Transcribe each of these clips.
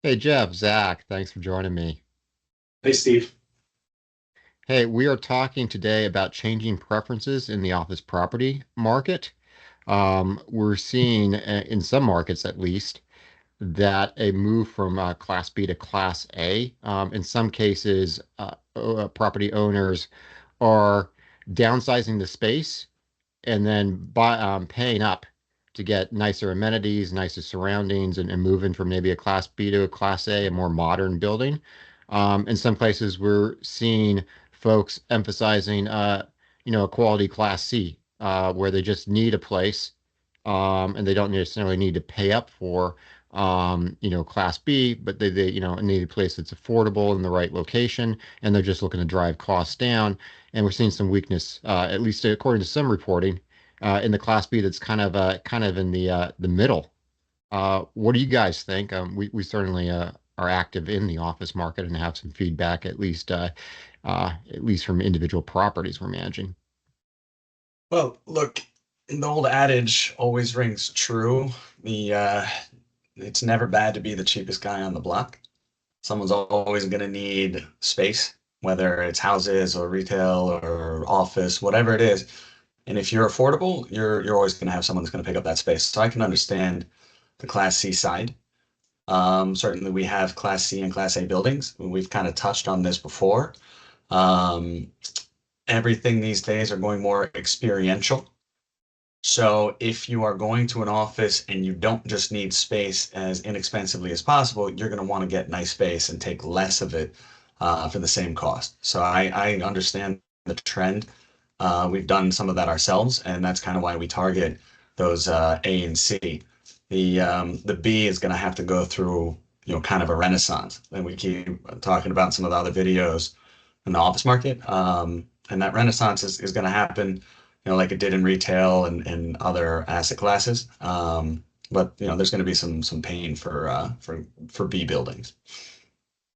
Hey Jeff, Zach, thanks for joining me. Hey, Steve. Hey, we are talking today about changing preferences in the office property market. We're seeing, in some markets at least, that a move from Class B to Class A. In some cases, property owners are downsizing the space and then paying up to get nicer amenities, nicer surroundings, and moving from maybe a Class B to a Class A, a more modern building. In some places, we're seeing folks emphasizing, a quality Class C, where they just need a place, and they don't necessarily need to pay up for, Class B, but they need a place that's affordable in the right location, and they're just looking to drive costs down. And we're seeing some weakness, at least according to some reporting, in the Class B that's kind of in the middle. What do you guys think? We certainly are active in the office market and have some feedback, at least from individual properties we're managing. Well, look, the old adage always rings true. It's never bad to be the cheapest guy on the block. Someone's always going to need space, whether it's houses or retail or office, whatever it is. And if you're affordable, you're always going to have someone that's going to pick up that space. So I can understand the Class C side. Certainly, we have Class C and Class A buildings. We've kind of touched on this before. Um, Everything these days are going more experiential. So if you are going to an office and you don't just need space as inexpensively as possible, you're going to want to get nice space and take less of it for the same cost. So I understand the trend. We've done some of that ourselves, and that's kind of why we target those A and C. The B is going to have to go through, kind of a renaissance. And we keep talking about some of the other videos in the office market. And that renaissance is going to happen, like it did in retail and other asset classes. But there's going to be some pain for B buildings.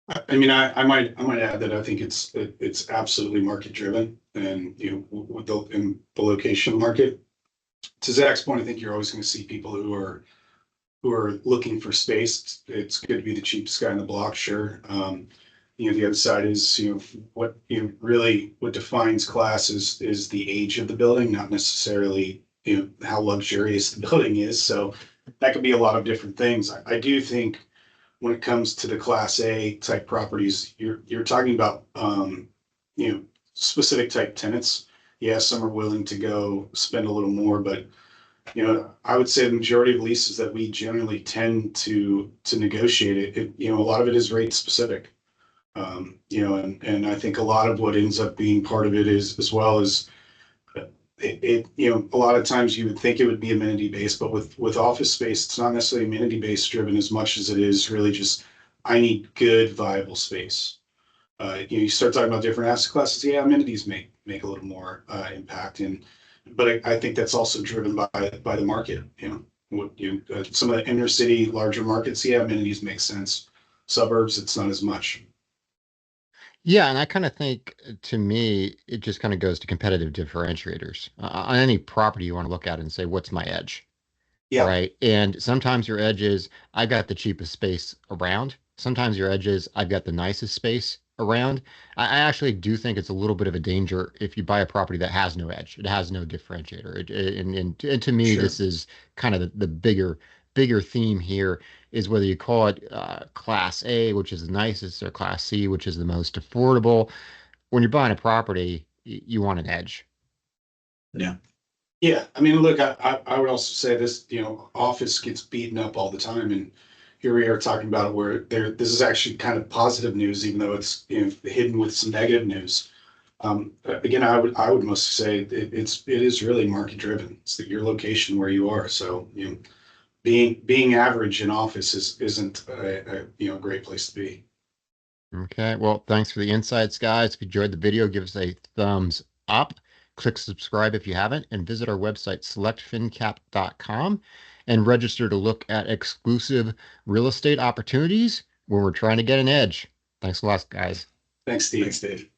I might add that I think it's absolutely market driven, and with the location market. To Zach's point, I think you're always going to see people who are looking for space. It's good to be the cheapest guy on the block, sure. The other side is, what defines class is the age of the building, not necessarily, how luxurious the building is. So that could be a lot of different things. I do think when it comes to the Class A type properties, you're talking about, specific type tenants. Yeah, some are willing to go spend a little more, but I would say the majority of leases that we generally tend to negotiate a lot of it is rate specific. And I think a lot of what ends up being part of it is, as well as a lot of times you would think it would be amenity based, but with office space, it's not necessarily amenity based driven as much as it is really just, I need good viable space. You start talking about different asset classes. Yeah, amenities make a little more impact, but I think that's also driven by the market. Some of the inner city larger markets, yeah, amenities make sense. Suburbs, it's not as much. Yeah, and I kind of think, to me, it just kind of goes to competitive differentiators. On any property, you want to look at it and say, what's my edge? Yeah. Right. And sometimes your edge is, I've got the cheapest space around. Sometimes your edge is, I've got the nicest space around. I actually do think it's a little bit of a danger if you buy a property that has no edge. It has no differentiator. And to me, Sure. this is kind of the bigger theme here is whether you call it Class A, which is the nicest, or Class C, which is the most affordable. When you're buying a property, you want an edge. Yeah. Yeah, I mean, look, I would also say this, office gets beaten up all the time, and here we are talking about it where this is actually kind of positive news, even though it's hidden with some negative news. Again, I would mostly say it is really market driven. It's that your location where you are. So being average in office isn't a great place to be. Okay, well, thanks for the insights, guys. If you enjoyed the video, give us a thumbs up. Click subscribe if you haven't, and visit our website, selectfincap.com, and register to look at exclusive real estate opportunities when we're trying to get an edge. Thanks a lot, guys. Thanks, Thanks, Steve. Dave.